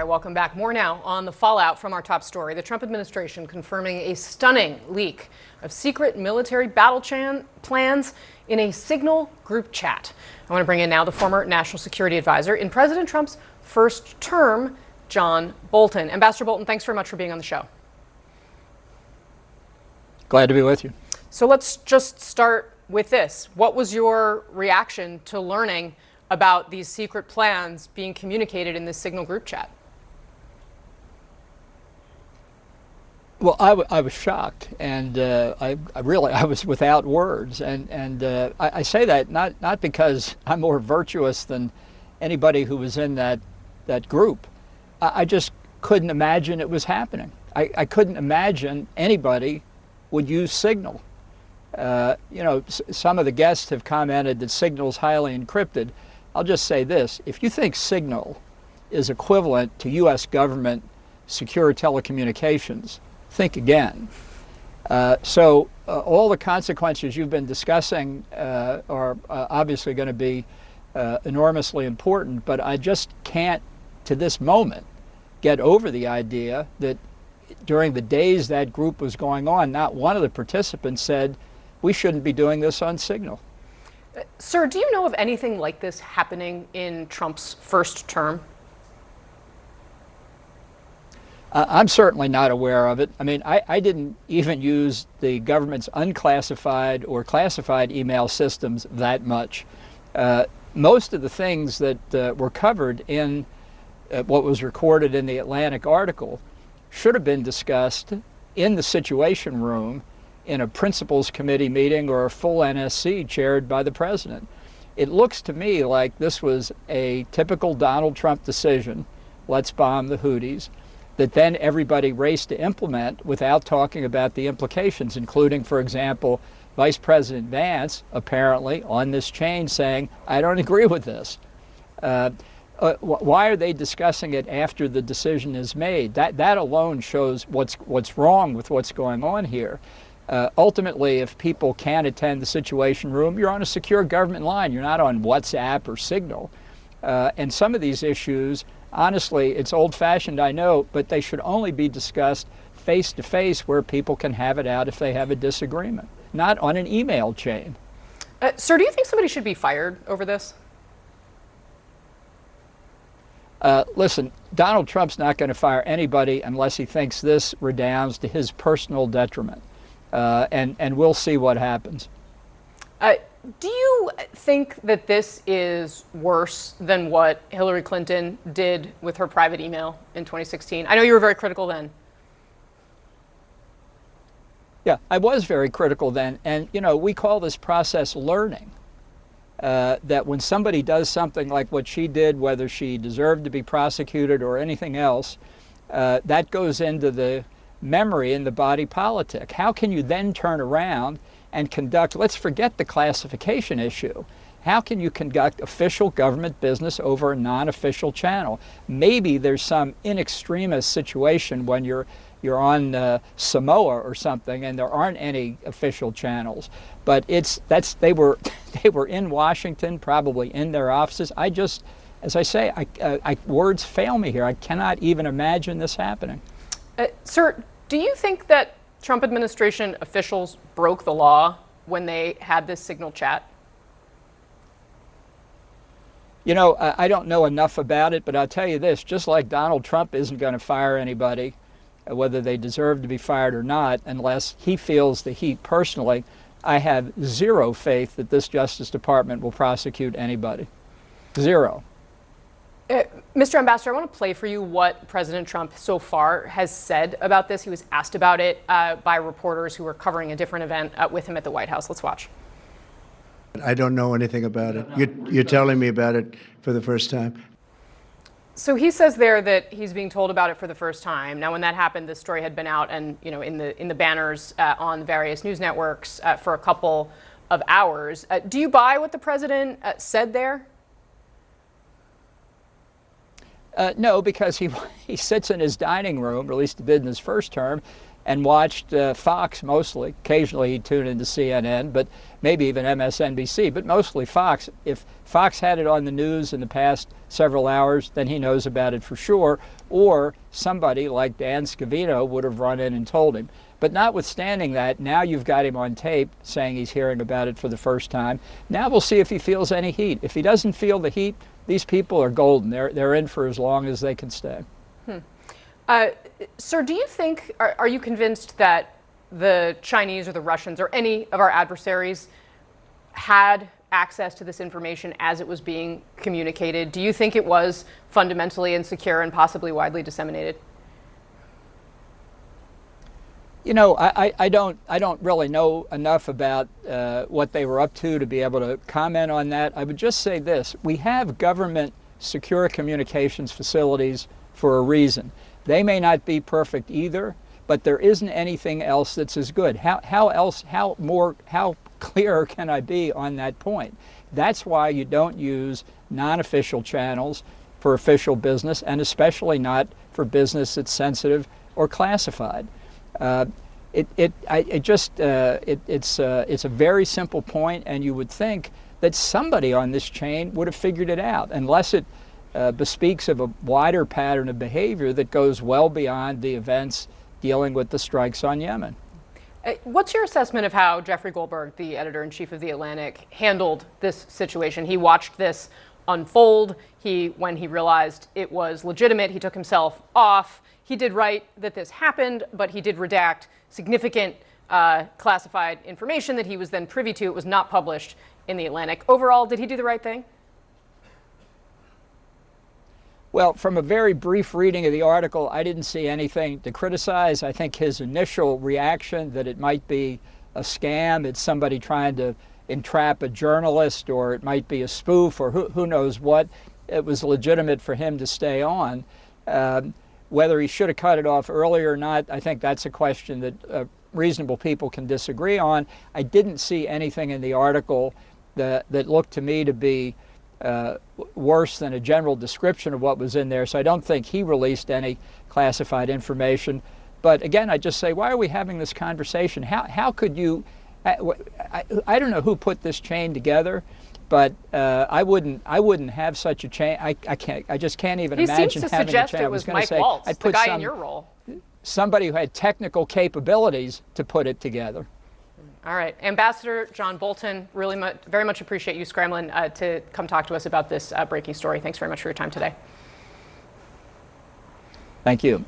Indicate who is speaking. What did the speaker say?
Speaker 1: right, welcome back. More now on the fallout from our top story. The Trump administration confirming a stunning leak of secret military battle plans in a Signal group chat. I want to bring in now the former national security advisor in President Trump's first term, John Bolton. Ambassador Bolton, thanks very much for being on the show.
Speaker 2: Glad to be with you.
Speaker 1: So let's just start with this. What was your reaction to learning about these secret plans being communicated in this Signal group chat?
Speaker 2: Well, I was shocked, and I was without words, and I say that not because I'm more virtuous than anybody who was in that group. I just couldn't imagine it was happening. I couldn't imagine anybody would use Signal. Some of the guests have commented that Signal's highly encrypted. I'll just say this: if you think Signal is equivalent to U.S. government secure telecommunications, think again. All the consequences you've been discussing are obviously going to be enormously important, but I just can't, to this moment, get over the idea that during the days that group was going on, not one of the participants said, we shouldn't be doing this on Signal.
Speaker 1: Sir, do you know of anything like this happening in Trump's first term?
Speaker 2: I'm certainly not aware of it. I mean, I didn't even use the government's unclassified or classified email systems that much. Most of the things that were covered in what was recorded in the Atlantic article should have been discussed in the Situation Room in a principals committee meeting or a full NSC chaired by the president. It looks to me like this was a typical Donald Trump decision, let's bomb the Houthis, that then everybody raced to implement without talking about the implications, including, for example, Vice President Vance apparently on this chain saying, I don't agree with this. Why are they discussing it after the decision is made? That alone shows what's wrong with what's going on here. Ultimately, if people can't attend the Situation Room, you're on a secure government line. You're not on WhatsApp or Signal. And some of these issues, honestly, it's old-fashioned, I know, but they should only be discussed face-to-face where people can have it out if they have a disagreement, not on an email chain.
Speaker 1: Sir, do you think somebody should be fired over this?
Speaker 2: Listen, Donald Trump's not going to fire anybody unless he thinks this redounds to his personal detriment. And we'll see what happens.
Speaker 1: Do you think that this is worse than what Hillary Clinton did with her private email in 2016? I know you were very critical then.
Speaker 2: Yeah, I was very critical then. And, we call this process learning. That when somebody does something like what she did, whether she deserved to be prosecuted or anything else, that goes into the memory in the body politic. How can you then turn around and conduct, let's forget the classification issue. How can you conduct official government business over a non-official channel? Maybe there's some in extremis situation when you're on Samoa or something and there aren't any official channels. But they were in Washington, probably in their offices. As I say, words fail me here. I cannot even imagine this happening.
Speaker 1: Sir, do you think that Trump administration officials broke the law when they had this Signal chat?
Speaker 2: I don't know enough about it, but I'll tell you this, just like Donald Trump isn't going to fire anybody, whether they deserve to be fired or not, unless he feels the heat personally, I have zero faith that this Justice Department will prosecute anybody. Zero.
Speaker 1: Mr. Ambassador, I want to play for you what President Trump so far has said about this. He was asked about it by reporters who were covering a different event with him at the White House. Let's watch.
Speaker 3: I don't know anything about it. You're telling me about it for the first time.
Speaker 1: So he says there that he's being told about it for the first time. Now, when that happened, the story had been out and in the banners on various news networks for a couple of hours. Do you buy what the president said there?
Speaker 2: No, because he sits in his dining room, or at least he did in his first term, and watched Fox mostly. Occasionally he'd tune into CNN, but maybe even MSNBC, but mostly Fox. If Fox had it on the news in the past several hours, then he knows about it for sure, or somebody like Dan Scavino would have run in and told him. But notwithstanding that, now you've got him on tape saying he's hearing about it for the first time. Now we'll see if he feels any heat. If he doesn't feel the heat, these people are golden. They're in for as long as they can stay.
Speaker 1: Sir, do you think, are you convinced that the Chinese or the Russians or any of our adversaries had access to this information as it was being communicated? Do you think it was fundamentally insecure and possibly widely disseminated?
Speaker 2: You know, I don't really know enough about what they were up to be able to comment on that. I would just say this: we have government secure communications facilities for a reason. They may not be perfect either, but there isn't anything else that's as good. How clear can I be on that point? That's why you don't use non-official channels for official business, and especially not for business that's sensitive or classified. It's a very simple point, and you would think that somebody on this chain would have figured it out, unless it bespeaks of a wider pattern of behavior that goes well beyond the events dealing with the strikes on Yemen.
Speaker 1: What's your assessment of how Jeffrey Goldberg, the editor-in-chief of The Atlantic, handled this situation? He watched this unfold. When he realized it was legitimate, he took himself off. He did write that this happened, but he did redact significant classified information that he was then privy to. It was not published in The Atlantic. Overall, did he do the right thing?
Speaker 2: Well, from a very brief reading of the article, I didn't see anything to criticize. I think his initial reaction that it might be a scam, it's somebody trying to entrap a journalist, or it might be a spoof, or who knows what, it was legitimate for him to stay on. Whether he should have cut it off earlier or not, I think that's a question that reasonable people can disagree on. I didn't see anything in the article that looked to me to be worse than a general description of what was in there, so I don't think he released any classified information. But again, I just say, why are we having this conversation? How could you, I don't know who put this chain together, but I wouldn't have such a chain. I just can't even imagine having a chain.
Speaker 1: He seems to suggest it was Mike Waltz, the guy in your role.
Speaker 2: Somebody who had technical capabilities to put it together.
Speaker 1: All right. Ambassador John Bolton, very much appreciate you scrambling to come talk to us about this breaking story. Thanks very much for your time today.
Speaker 2: Thank you.